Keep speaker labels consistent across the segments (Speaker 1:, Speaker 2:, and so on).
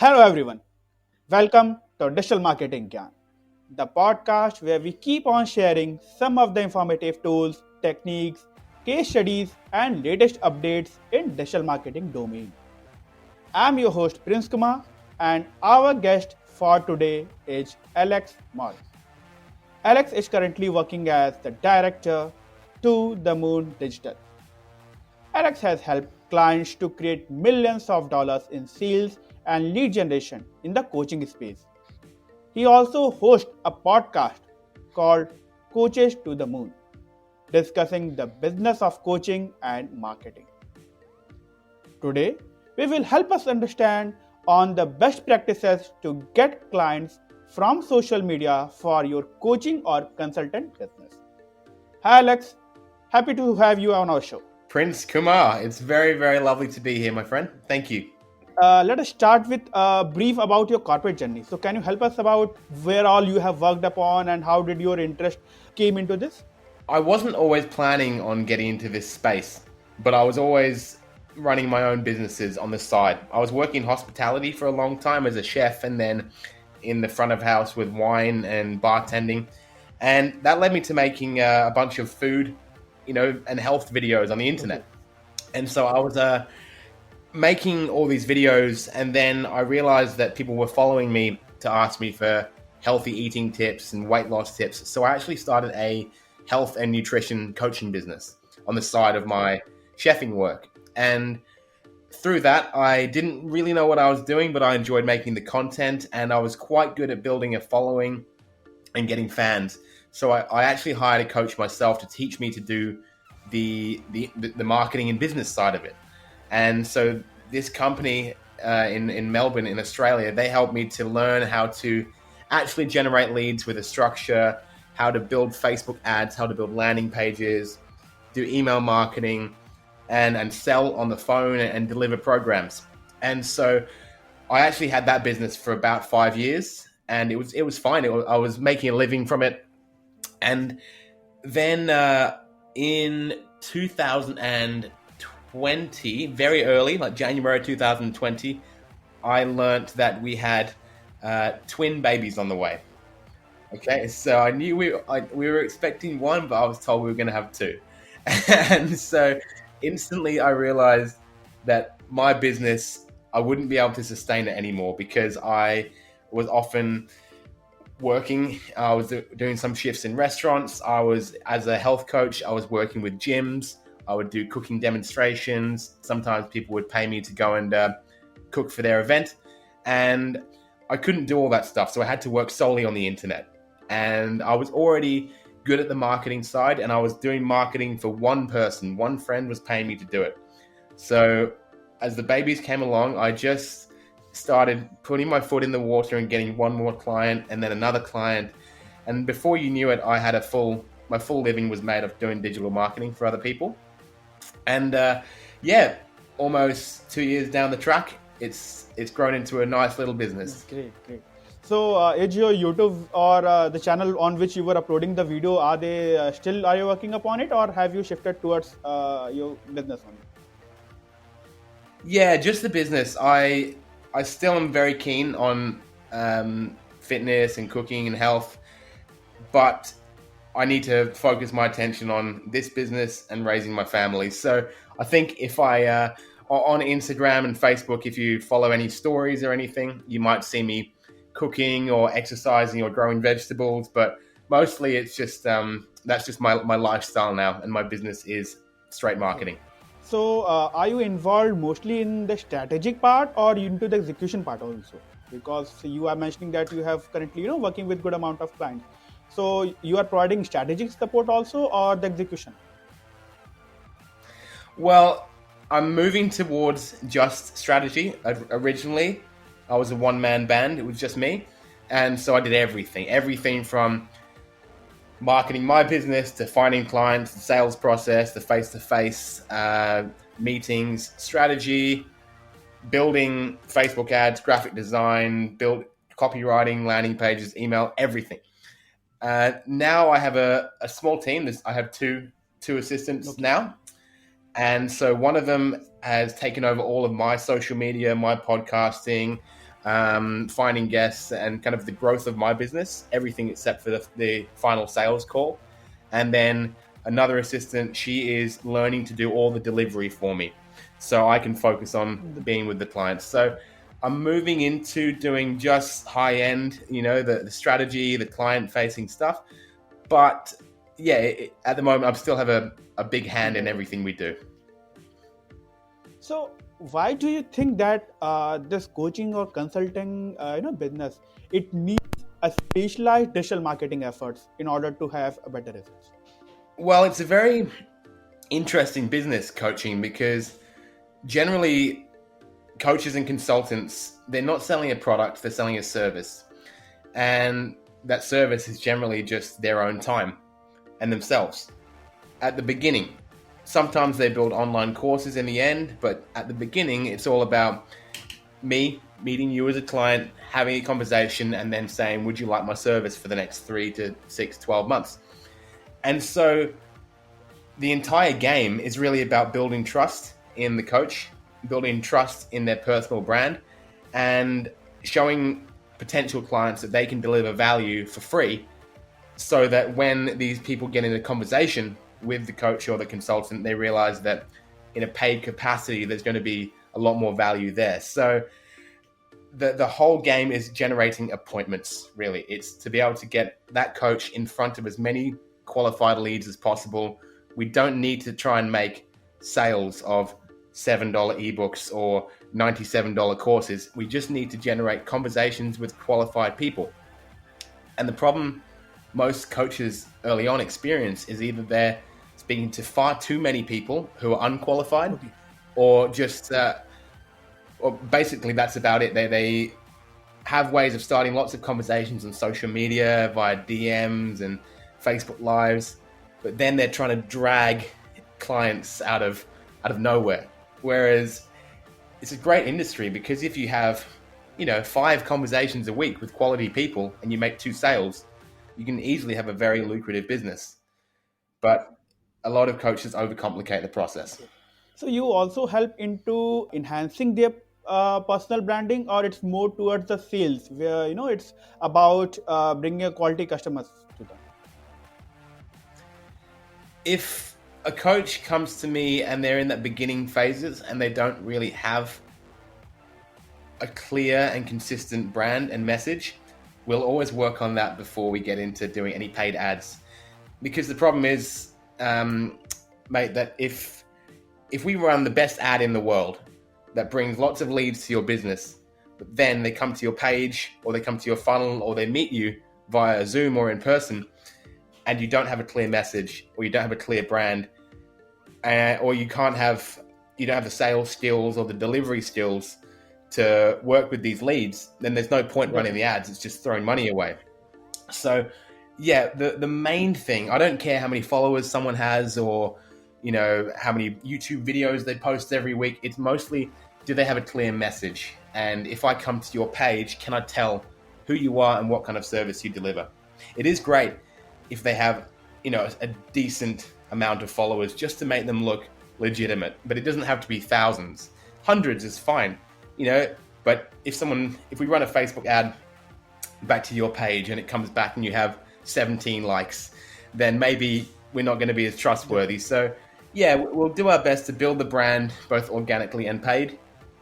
Speaker 1: Hello everyone. Welcome to Digital Marketing Gyan, the podcast where we keep on sharing some of the informative tools, techniques, case studies and latest updates in digital marketing domain. I'm your host Prince Kumar and our guest for today is Alex Moll. Alex is currently working as the director to the Moon Digital. Alex has helped clients to create millions of dollars in sales and lead generation in the coaching space. He also hosts a podcast called Coaches to the Moon, discussing the business of coaching and marketing. Today, we will help us understand on the best practices to get clients from social media for your coaching or consultant business. Hi Alex, happy to have you on our show.
Speaker 2: Prince Kumar, it's very, very lovely to be here, my friend. Thank you.
Speaker 1: Let us start with a brief about your corporate journey. So, can you help us about where all you have worked upon and how did your interest came into this?
Speaker 2: I wasn't always planning on getting into this space, but I was always running my own businesses on the side. I was working in hospitality for a long time as a chef and then in the front of house with wine and bartending. And that led me to making a bunch of food, and health videos on the internet. Okay. And so I was making all these videos, and then I realized that people were following me to ask me for healthy eating tips and weight loss tips. So I actually started a health and nutrition coaching business on the side of my chefing work. And through that, I didn't really know what I was doing, but I enjoyed making the content, and I was quite good at building a following and getting fans. So I actually hired a coach myself to teach me to do the marketing and business side of it. And so this company in Melbourne, in Australia, they helped me to learn how to actually generate leads with a structure, how to build Facebook ads, how to build landing pages, do email marketing, and sell on the phone and deliver programs. And so I actually had that business for about 5 years, and it was fine. I was making a living from it. And then in 2020, very early, like January 2020, I learned that we had twin babies on the way. Okay, so I knew we were expecting one, but I was told we were going to have two. And so instantly I realized that my business, I wouldn't be able to sustain it anymore because I was often working. I was doing some shifts in restaurants. As a health coach, I was working with gyms. I would do cooking demonstrations. Sometimes people would pay me to go and cook for their event. And I couldn't do all that stuff. So I had to work solely on the internet. And I was already good at the marketing side, and I was doing marketing for one person. One friend was paying me to do it. So as the babies came along, I just started putting my foot in the water and getting one more client and then another client. And before you knew it, I had my full living was made of doing digital marketing for other people. And almost 2 years down the track, it's grown into a nice little business.
Speaker 1: Great. So is your YouTube or the channel on which you were uploading the video, are you working upon it, or have you shifted towards your business only?
Speaker 2: Yeah, just the business. I still am very keen on fitness and cooking and health, but I need to focus my attention on this business and raising my family. So I think if I, on Instagram and Facebook, if you follow any stories or anything, you might see me cooking or exercising or growing vegetables, but mostly it's just, that's just my lifestyle now, and my business is straight marketing.
Speaker 1: So, are you involved mostly in the strategic part or into the execution part also? Because you are mentioning that you have currently, working with good amount of clients. So, you are providing strategic support also, or the execution?
Speaker 2: Well, I'm moving towards just strategy. Originally, I was a one-man band. It was just me. And so I did everything from marketing my business to finding clients, the sales process, the face-to-face meetings, strategy, building Facebook ads, graphic design, build copywriting, landing pages, email, everything. Now I have a small team. I have two assistants now. And so one of them has taken over all of my social media, my podcasting, finding guests, and kind of the growth of my business, everything except for the final sales call. And then another assistant, she is learning to do all the delivery for me so I can focus on being with the clients. So I'm moving into doing just high end, the strategy, the client facing stuff. But yeah, at the moment, I still have a big hand in everything we do.
Speaker 1: So why do you think that this coaching or consulting business, it needs a specialized digital marketing efforts in order to have a better results?
Speaker 2: Well, it's a very interesting business, coaching, because generally coaches and consultants, they're not selling a product, they're selling a service. And that service is generally just their own time and themselves. At the beginning, sometimes they build online courses in the end, but at the beginning, it's all about me meeting you as a client, having a conversation, and then saying, would you like my service for the next 3 to 6, 12 months? And so the entire game is really about building trust in the coach, building trust in their personal brand, and showing potential clients that they can deliver value for free, so that when these people get in a conversation with the coach or the consultant, they realize that in a paid capacity, there's going to be a lot more value there. So the whole game is generating appointments, really. It's to be able to get that coach in front of as many qualified leads as possible. We don't need to try and make sales of $7 ebooks or $97 courses. We just need to generate conversations with qualified people. And the problem most coaches early on experience is either they're speaking to far too many people who are unqualified,
Speaker 1: Okay.
Speaker 2: or just or basically that's about it. They have ways of starting lots of conversations on social media via DMs and Facebook Lives, but then they're trying to drag clients out of nowhere. Whereas it's a great industry, because if you have 5 conversations a week with quality people and you make 2 sales, you can easily have a very lucrative business. But a lot of coaches overcomplicate the process.
Speaker 1: Okay. So you also help into enhancing their personal branding, or it's more towards the sales, where it's about bringing a quality customers to them.
Speaker 2: If a coach comes to me and they're in that beginning phases and they don't really have a clear and consistent brand and message, we'll always work on that before we get into doing any paid ads. Because the problem is, mate, that if we run the best ad in the world that brings lots of leads to your business, but then they come to your page or they come to your funnel or they meet you via Zoom or in person, and you don't have a clear message, or you don't have a clear brand, or you don't have the sales skills or the delivery skills to work with these leads, then there's no point running the ads. It's just throwing money away. So yeah, the main thing, I don't care how many followers someone has, or how many YouTube videos they post every week. It's mostly, do they have a clear message? And if I come to your page, can I tell who you are and what kind of service you deliver? It is great if they have a decent amount of followers, just to make them look legitimate, but it doesn't have to be thousands. Hundreds is fine, but if we run a Facebook ad back to your page and it comes back and you have 17 likes, then maybe we're not going to be as trustworthy. So yeah, we'll do our best to build the brand both organically and paid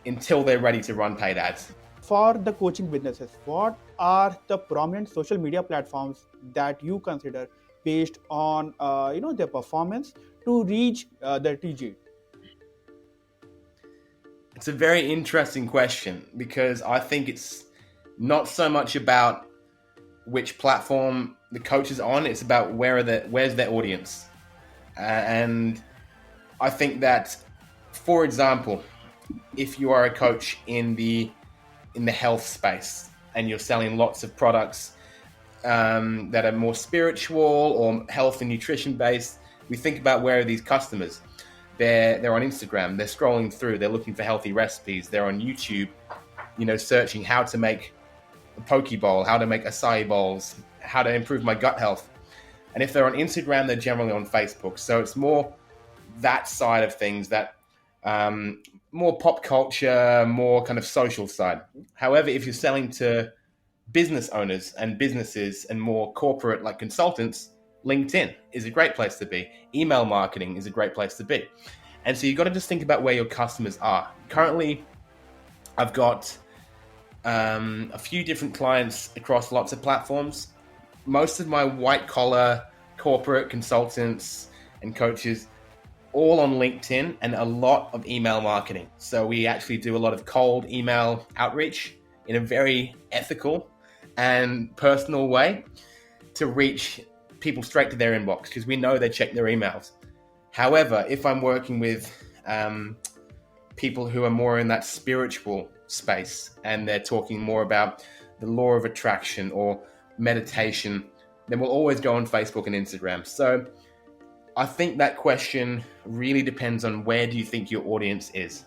Speaker 2: until they're ready to run paid ads.
Speaker 1: For the coaching businesses, what are the prominent social media platforms that you consider based on their performance to reach their TG?
Speaker 2: It's a very interesting question, because I think it's not so much about which platform the coach is on, it's about where's their audience. And I think that, for example, if you are a coach in the health space and you're selling lots of products that are more spiritual or health and nutrition based, we think about, where are these customers? They're on Instagram, they're scrolling through, they're looking for healthy recipes, they're on YouTube, searching how to make a poke bowl, how to make acai bowls, how to improve my gut health. And if they're on Instagram, they're generally on Facebook. So it's more that side of things that more pop culture, more kind of social side. However, if you're selling to business owners and businesses and more corporate like consultants, LinkedIn is a great place to be. Email marketing is a great place to be. And so you've got to just think about where your customers are. Currently, I've got a few different clients across lots of platforms. Most of my white collar corporate consultants and coaches all on LinkedIn and a lot of email marketing. So we actually do a lot of cold email outreach in a very ethical and personal way to reach people straight to their inbox because we know they check their emails. However, if I'm working with people who are more in that spiritual space and they're talking more about the law of attraction or meditation, then we'll always go on Facebook and Instagram. So I think that question really depends on where do you think your audience is.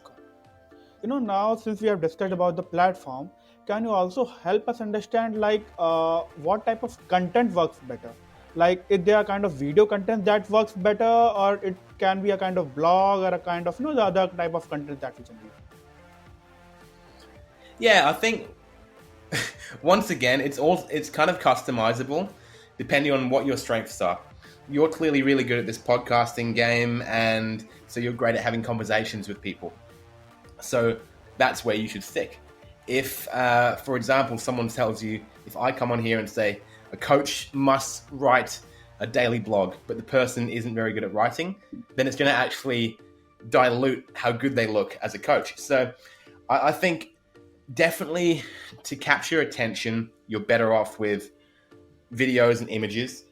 Speaker 1: Now since we have discussed about the platform, can you also help us understand like what type of content works better? Like if there are kind of video content that works better, or it can be a kind of blog or a kind of the other type of content that we generate.
Speaker 2: Yeah, I think once again, it's kind of customizable depending on what your strengths are. You're clearly really good at this podcasting game, and so you're great at having conversations with people. So that's where you should stick. If, for example, someone tells you, if I come on here and say a coach must write a daily blog, but the person isn't very good at writing, then it's going to actually dilute how good they look as a coach. So I think definitely to capture attention, you're better off with videos and images.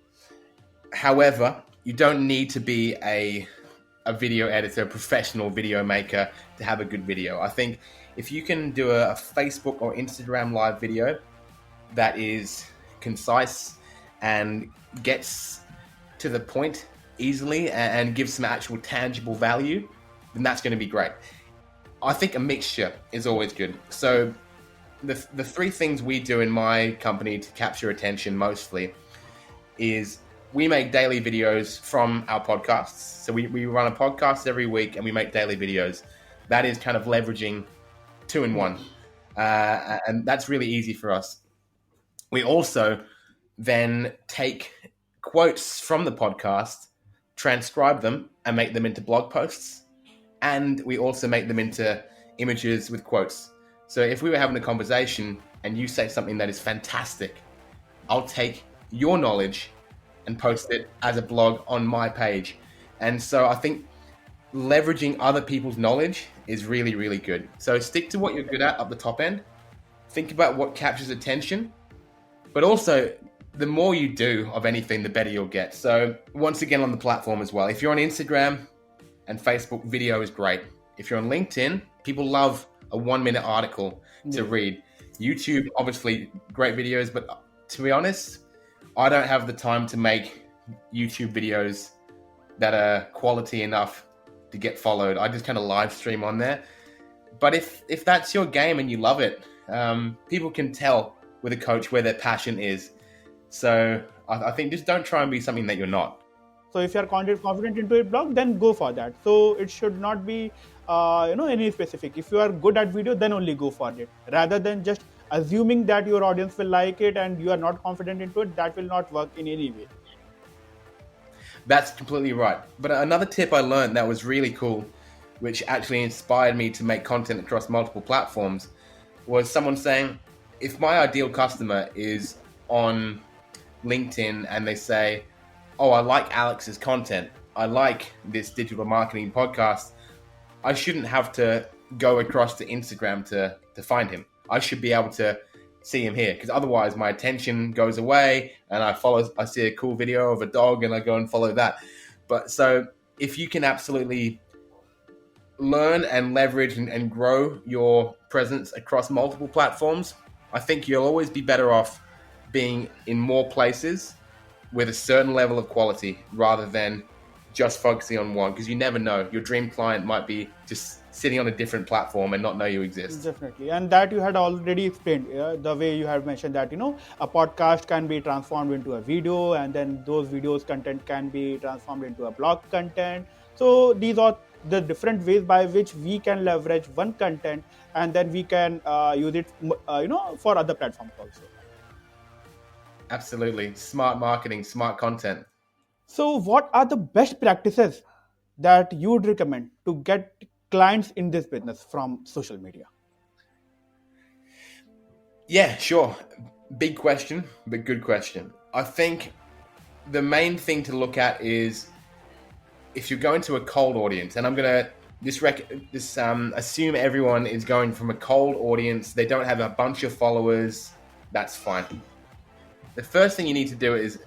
Speaker 2: However, you don't need to be a video editor, a professional video maker to have a good video. I think if you can do a Facebook or Instagram live video that is concise and gets to the point easily and gives some actual tangible value, then that's going to be great. I think a mixture is always good. So the three things we do in my company to capture attention mostly is we make daily videos from our podcasts. So we run a podcast every week and we make daily videos. That is kind of leveraging 2-in-1. And that's really easy for us. We also then take quotes from the podcast, transcribe them and make them into blog posts. And we also make them into images with quotes. So if we were having a conversation and you say something that is fantastic, I'll take your knowledge and post it as a blog on my page. And so I think leveraging other people's knowledge is really, really good. So stick to what you're good at the top end. Think about what captures attention, but also the more you do of anything, the better you'll get. So once again on the platform as well, if you're on Instagram and Facebook, video is great. If you're on LinkedIn, people love a 1-minute article to read. YouTube, obviously great videos, but to be honest, I don't have the time to make YouTube videos that are quality enough to get followed. I just kind of live stream on there. But if that's your game and you love it, people can tell with a coach where their passion is. So I think just don't try and be something that you're not.
Speaker 1: So if you are confident into a blog, then go for that. So it should not be any specific. If you are good at video, then only go for it, rather than just assuming that your audience will like it and you are not confident into it. That will not work in any way.
Speaker 2: That's completely right. But another tip I learned that was really cool, which actually inspired me to make content across multiple platforms, was someone saying, if my ideal customer is on LinkedIn and they say, oh, I like Alex's content, I like this digital marketing podcast, I shouldn't have to go across to Instagram to find him. I should be able to see him here, because otherwise my attention goes away and I see a cool video of a dog and I go and follow that. But so if you can absolutely learn and leverage and grow your presence across multiple platforms, I think you'll always be better off being in more places with a certain level of quality rather than just focusing on one, because you never know. Your dream client might be just sitting on a different platform and not know you exist.
Speaker 1: Definitely. And that you had already explained, the way you have mentioned that, a podcast can be transformed into a video, and then those videos content can be transformed into a blog content. So these are the different ways by which we can leverage one content and then we can use it for other platforms also.
Speaker 2: Absolutely. Smart marketing, smart content.
Speaker 1: So what are the best practices that you would recommend to get clients in this business from social media?
Speaker 2: Yeah, sure. Big question, but good question. I think the main thing to look at is if you're going to a cold audience, and I'm gonna assume everyone is going from a cold audience. They don't have a bunch of followers. That's fine. The first thing you need to do is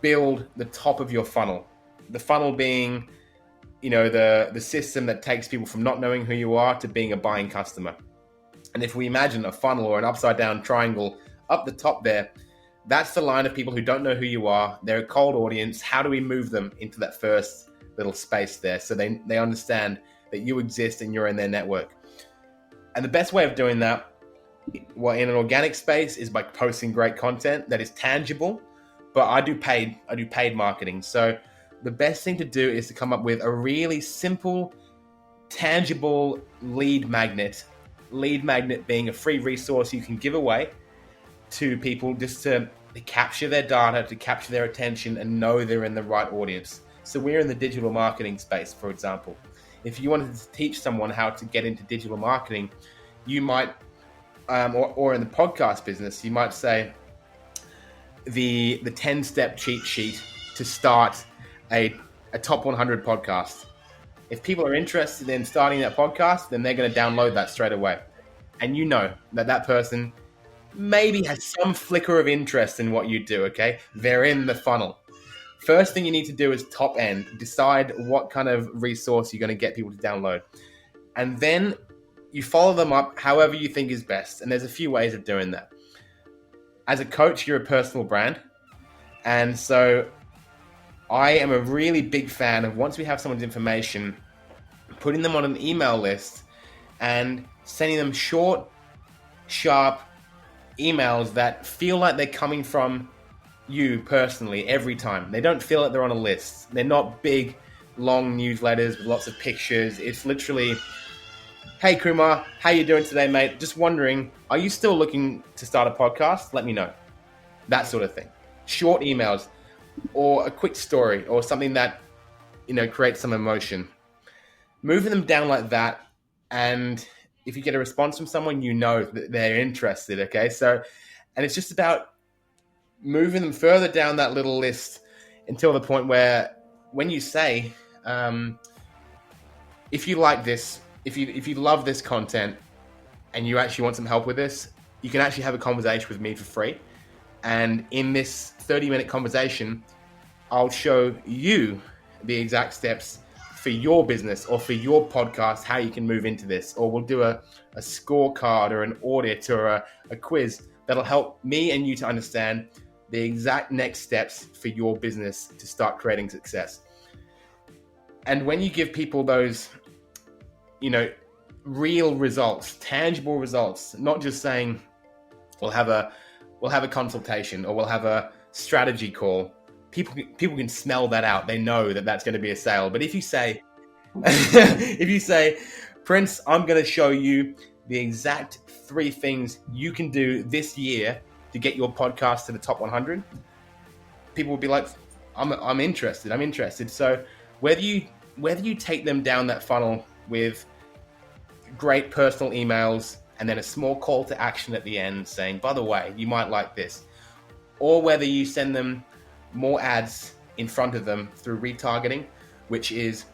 Speaker 2: build the top of your funnel. The funnel being, the system that takes people from not knowing who you are to being a buying customer. And if we imagine a funnel or an upside down triangle up the top there, that's the line of people who don't know who you are. They're a cold audience. How do we move them into that first little space there so they understand that you exist and you're in their network? And the best way of doing that, well, in an organic space, is by posting great content that is tangible. But I do paid marketing. So the best thing to do is to come up with a really simple, tangible lead magnet. Lead magnet being a free resource you can give away to people just to capture their data, to capture their attention and know they're in the right audience. So we're in the digital marketing space, for example. If you wanted to teach someone how to get into digital marketing, you might, or in the podcast business, you might say the 10-step cheat sheet to start a top 100 podcast. If people are interested in starting that podcast, then they're going to download that straight away. And you know that person maybe has some flicker of interest in what you do, okay? They're in the funnel. First thing you need to do is top end. Decide what kind of resource you're going to get people to download. And then you follow them up however you think is best. And there's a few ways of doing that. As a coach, you're a personal brand. And so I am a really big fan of, once we have someone's information, putting them on an email list and sending them short, sharp emails that feel like they're coming from you personally every time. They don't feel like they're on a list. They're not big, long newsletters with lots of pictures. It's literally, hey Kumar, how you doing today, mate? Just wondering, are you still looking to start a podcast? Let me know. That sort of thing. Short emails or a quick story or something that, creates some emotion. Moving them down like that, and if you get a response from someone, you know that they're interested, okay? So, and it's just about moving them further down that little list until the point where when you say, if you like this, if you love this content and you actually want some help with this, you can actually have a conversation with me for free. And in this 30-minute conversation, I'll show you the exact steps for your business or for your podcast, how you can move into this. Or we'll do a scorecard or an audit or a quiz that'll help me and you to understand the exact next steps for your business to start creating success. And when you give people those, real results, tangible results, not just saying we'll have a consultation or we'll have a strategy call. People can smell that out. They know that that's going to be a sale. But if you say, Prince, I'm going to show you the exact 3 things you can do this year to get your podcast to the top 100, people will be like, I'm interested. I'm interested. So whether you take them down that funnel with great personal emails and then a small call to action at the end saying, by the way, you might like this, or whether you send them more ads in front of them through retargeting, which is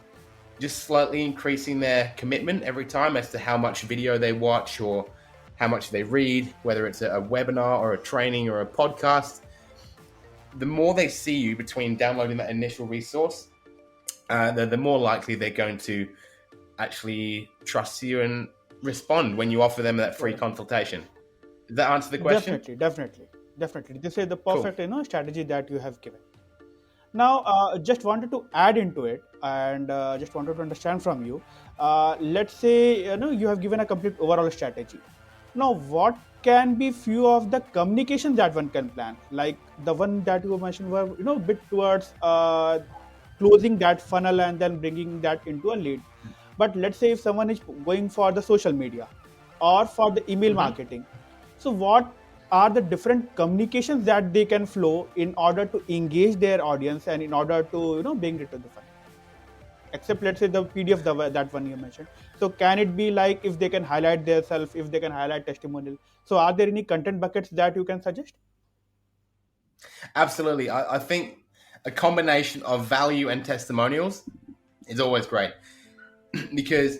Speaker 2: just slightly increasing their commitment every time as to how much video they watch or how much they read, whether it's a webinar or a training or a podcast. The more they see you between downloading that initial resource, the more likely they're going to actually trust you and respond when you offer them that free consultation. Does that answer the question?
Speaker 1: Definitely. This is the perfect
Speaker 2: Cool.
Speaker 1: strategy that you have given. Now, just wanted to add into it and just wanted to understand from you. Let's say you have given a complete overall strategy. Now, what can be few of the communications that one can plan? Like the one that you mentioned were bit towards closing that funnel and then bringing that into a lead. But let's say if someone is going for the social media or for the email
Speaker 2: Mhm.
Speaker 1: marketing, so what are the different communications that they can flow in order to engage their audience and in order to bring it to the funnel? Except let's say the PDF, that one you mentioned. So can it be like if they can highlight their self, if they can highlight testimonial? So are there any content buckets that you can suggest?
Speaker 2: Absolutely. I think a combination of value and testimonials is always great because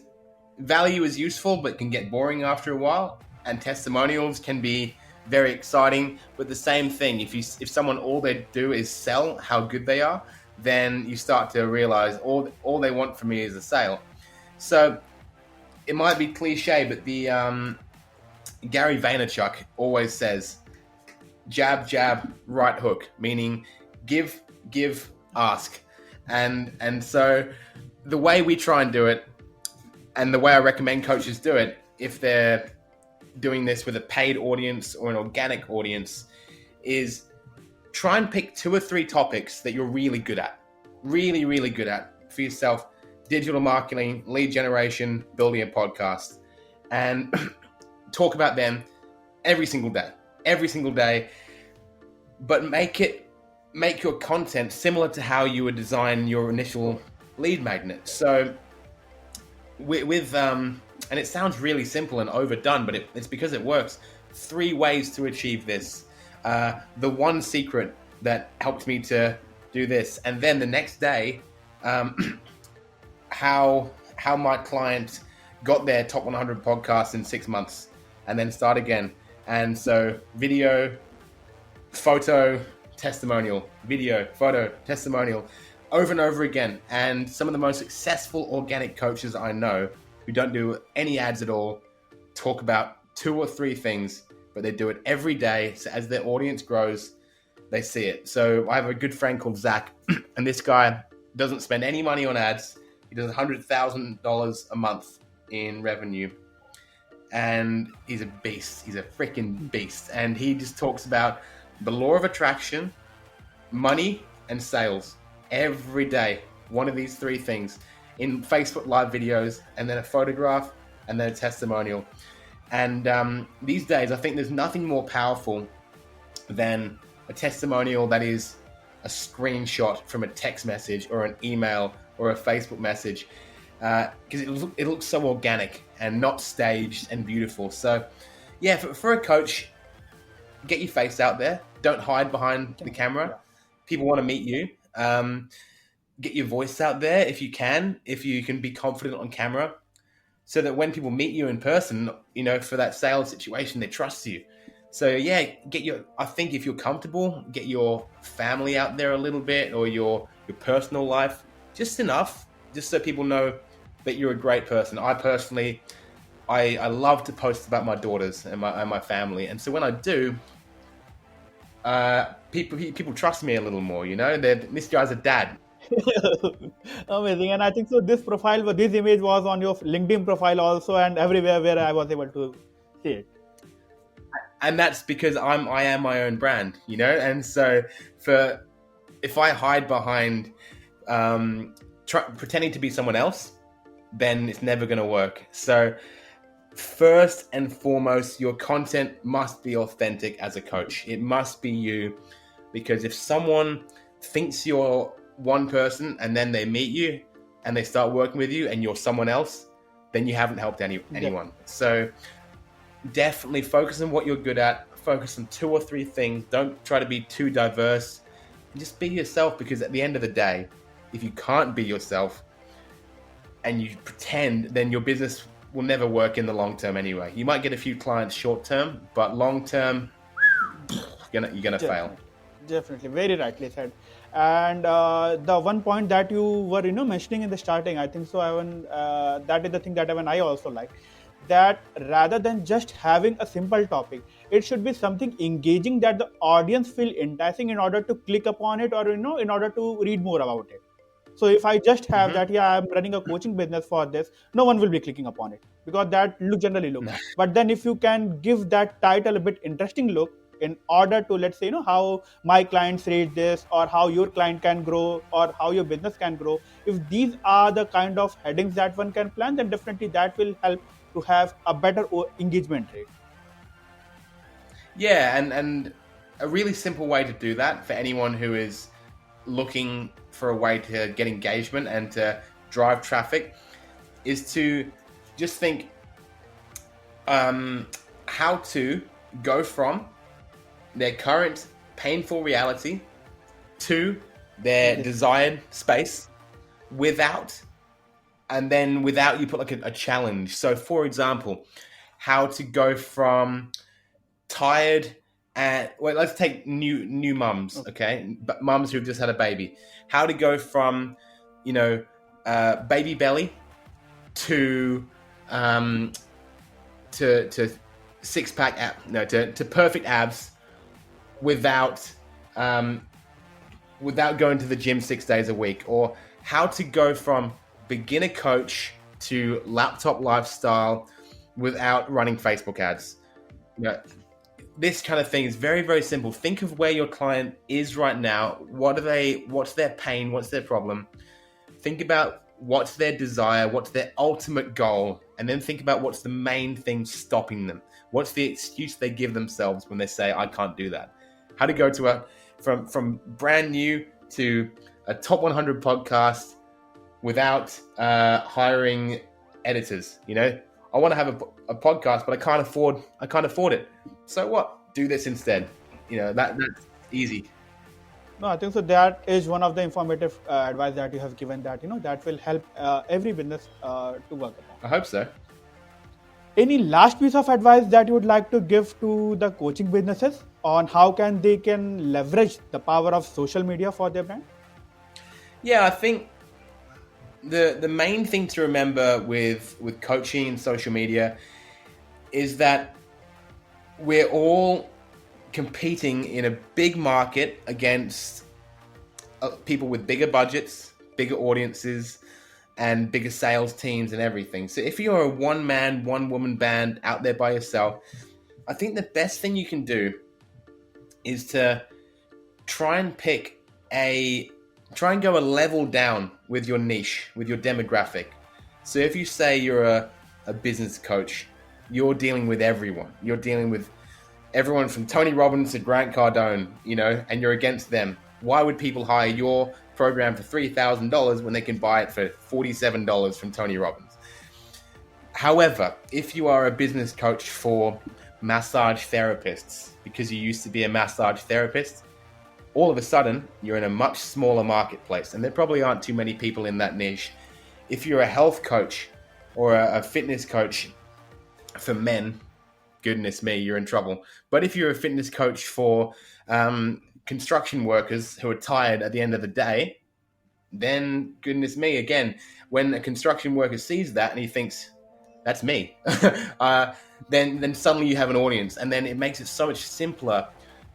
Speaker 2: value is useful but can get boring after a while, and testimonials can be very exciting. But the same thing, if someone all they do is sell how good they are, then you start to realize all they want from me is a sale. So it might be cliche, but the Gary Vaynerchuk always says jab, jab, right hook, meaning give, give, ask. And so the way we try and do it, and the way I recommend coaches do it, if they're doing this with a paid audience or an organic audience, is try and pick 2 or 3 topics that you're really good at, really, really good at for yourself: digital marketing, lead generation, building a podcast, and talk about them every single day, but make your content similar to how you would design your initial lead magnet. So with and it sounds really simple and overdone, but it's because it works. 3 ways to achieve this. The one secret that helped me to do this, and then the next day, how my client got their top 100 podcasts in 6 months, and then start again. And so video, photo, testimonial, video, photo, testimonial, over and over again. And some of the most successful organic coaches I know, who don't do any ads at all, talk about 2 or 3 things, but they do it every day. So as their audience grows, they see it. So I have a good friend called Zach, and this guy doesn't spend any money on ads. He does $100,000 a month in revenue. And he's a beast. He's a freaking beast. And he just talks about the law of attraction, money, and sales every day. One of these 3 things in Facebook Live videos, and then a photograph, and then a testimonial. And these days, I think there's nothing more powerful than a testimonial that is a screenshot from a text message or an email or a Facebook message, because it looks so organic and not staged and beautiful. So yeah, for a coach, get your face out there. Don't hide behind the camera. People want to meet you. Get your voice out there if you can be confident on camera, so that when people meet you in person, for that sales situation, they trust you. So yeah, I think if you're comfortable, get your family out there a little bit, or your personal life, just enough, just so people know that you're a great person. I personally, I love to post about my daughters and my family, and so when I do, people trust me a little more. This guy's a dad.
Speaker 1: Amazing. And I think so. This image was on your LinkedIn profile also, and everywhere where I was able to see it.
Speaker 2: And that's because I am my own brand, and so if I hide behind pretending to be someone else, then it's never going to work. So first and foremost, your content must be authentic as a coach. It must be you, because if someone thinks you're one person and then they meet you and they start working with you and you're someone else, then you haven't helped anyone. So definitely focus on what you're good at. Focus on 2 or 3 things. Don't try to be too diverse. Just be yourself, because at the end of the day, if you can't be yourself and you pretend, then your business will never work in the long term anyway. You might get a few clients short term, but long term, you're gonna fail.
Speaker 1: Definitely, very rightly said. And the one point that you were mentioning in the starting, I think so. That is the thing that even I also like. That rather than just having a simple topic, it should be something engaging that the audience feel enticing in order to click upon it, or in order to read more about it. So if I just have
Speaker 2: Mm-hmm.
Speaker 1: that, yeah, I'm running a coaching business for this, no one will be clicking upon it, because that generally look.
Speaker 2: No.
Speaker 1: But then if you can give that title a bit interesting look, in order to, let's say, how my clients reach this, or how your client can grow, or how your business can grow. If these are the kind of headings that one can plan, then definitely that will help to have a better engagement rate.
Speaker 2: Yeah, and a really simple way to do that for anyone who is looking for a way to get engagement and to drive traffic is to just think how to go from their current painful reality to their
Speaker 1: Yes.
Speaker 2: desired space without, and then without you put like a challenge. So, for example, how to go from tired and well, let's take new mums, okay, but mums who've just had a baby. How to go from, baby belly to to six pack to perfect abs without without going to the gym 6 days a week, or how to go from beginner coach to laptop lifestyle without running Facebook ads. This kind of thing is very, very simple. Think of where your client is right now. What's their pain? What's their problem? Think about what's their desire, what's their ultimate goal, and then think about what's the main thing stopping them. What's the excuse they give themselves when they say, I can't do that? How to go to from brand new to a top 100 podcast without hiring editors. I want to have a podcast, but I can't afford it. So what? Do this instead. That's easy.
Speaker 1: No, I think so. That is one of the informative advice that you have given. That that will help every business to work upon.
Speaker 2: I hope so.
Speaker 1: Any last piece of advice that you would like to give to the coaching businesses on how they can leverage the power of social media for their brand?
Speaker 2: Yeah, I think the main thing to remember with coaching and social media is that we're all competing in a big market against people with bigger budgets, bigger audiences, and bigger sales teams and everything. So if you're a one-man, one-woman band out there by yourself, I think the best thing you can do is to try and go a level down with your niche, with your demographic. So if you say you're a business coach, you're dealing with everyone. You're dealing with everyone from Tony Robbins to Grant Cardone, and you're against them. Why would people hire your program for $3,000 when they can buy it for $47 from Tony Robbins? However, if you are a business coach for massage therapists, because you used to be a massage therapist, all of a sudden you're in a much smaller marketplace, and there probably aren't too many people in that niche. If you're a health coach or a fitness coach for men, goodness me, you're in trouble. But if you're a fitness coach for construction workers who are tired at the end of the day, then goodness me, again, when a construction worker sees that and he thinks, that's me, then suddenly you have an audience, and then it makes it so much simpler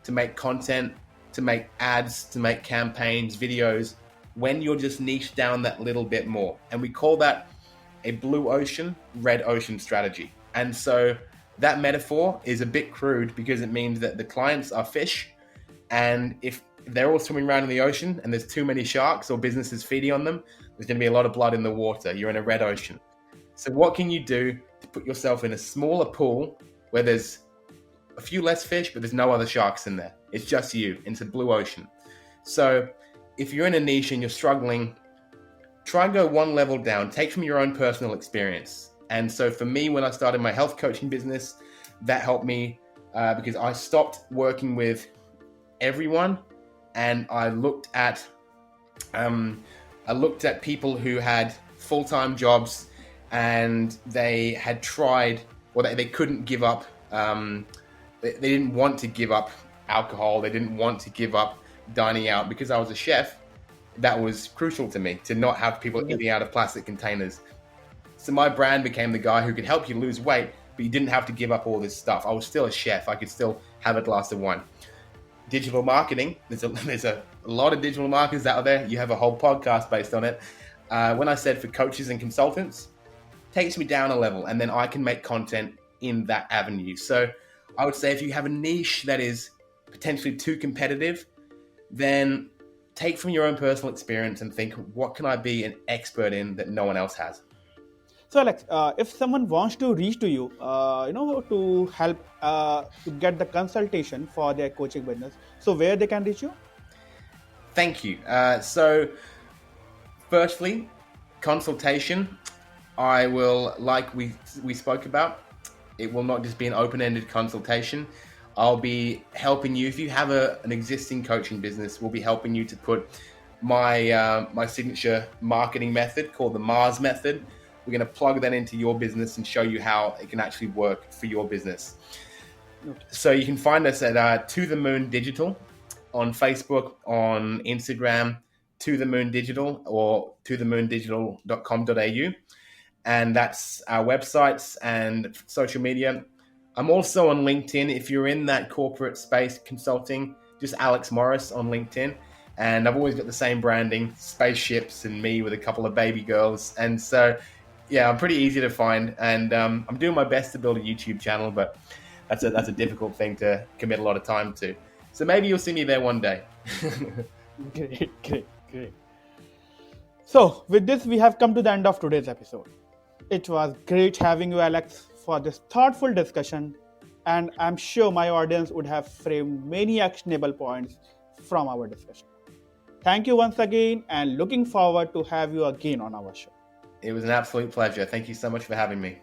Speaker 2: to make content, to make ads, to make campaigns, videos, when you're just niched down that little bit more. And we call that a blue ocean, red ocean strategy. And so that metaphor is a bit crude because it means that the clients are fish, and if they're all swimming around in the ocean and there's too many sharks or businesses feeding on them, there's going to be a lot of blood in the water. You're in a red ocean. So what can you do to put yourself in a smaller pool where there's a few less fish, but there's no other sharks in there? It's just you. It's a blue ocean. So if you're in a niche and you're struggling, try and go one level down. Take from your own personal experience. And so for me, when I started my health coaching business, that helped me because I stopped working with everyone, and I looked at people who had full-time jobs, and they had tried, or they couldn't give up. They didn't want to give up alcohol. They didn't want to give up dining out. Because I was a chef, that was crucial to me, to not have people eating out of plastic containers. So my brand became the guy who could help you lose weight, but you didn't have to give up all this stuff. I was still a chef. I could still have a glass of wine. Digital marketing. There's a lot of digital marketers out there. You have a whole podcast based on it. When I said for coaches and consultants, takes me down a level, and then I can make content in that avenue. So I would say if you have a niche that is potentially too competitive, then take from your own personal experience and think, what can I be an expert in that no one else has?
Speaker 1: So, Alex, if someone wants to reach to you, to help to get the consultation for their coaching business, so where they can reach you?
Speaker 2: Thank you. So, firstly, consultation. I will, like we spoke about, it will not just be an open-ended consultation. I'll be helping you. If you have an existing coaching business, we'll be helping you to put my signature marketing method called the Mars method. We're going to plug that into your business and show you how it can actually work for your business.
Speaker 1: Okay.
Speaker 2: So you can find us at To The Moon Digital on Facebook, on Instagram, To The Moon Digital, or tothemoondigital.com.au. And that's our websites and social media. I'm also on LinkedIn. If you're in that corporate space consulting, just Alex Morris on LinkedIn. And I've always got the same branding, spaceships and me with a couple of baby girls. And so, yeah, I'm pretty easy to find. And I'm doing my best to build a YouTube channel, but that's a difficult thing to commit a lot of time to. So maybe you'll see me there one day.
Speaker 1: Great, great, great. So, with this, we have come to the end of today's episode. It was great having you, Alex, for this thoughtful discussion, and I'm sure my audience would have framed many actionable points from our discussion. Thank you once again, and looking forward to have you again on our show.
Speaker 2: It was an absolute pleasure. Thank you so much for having me.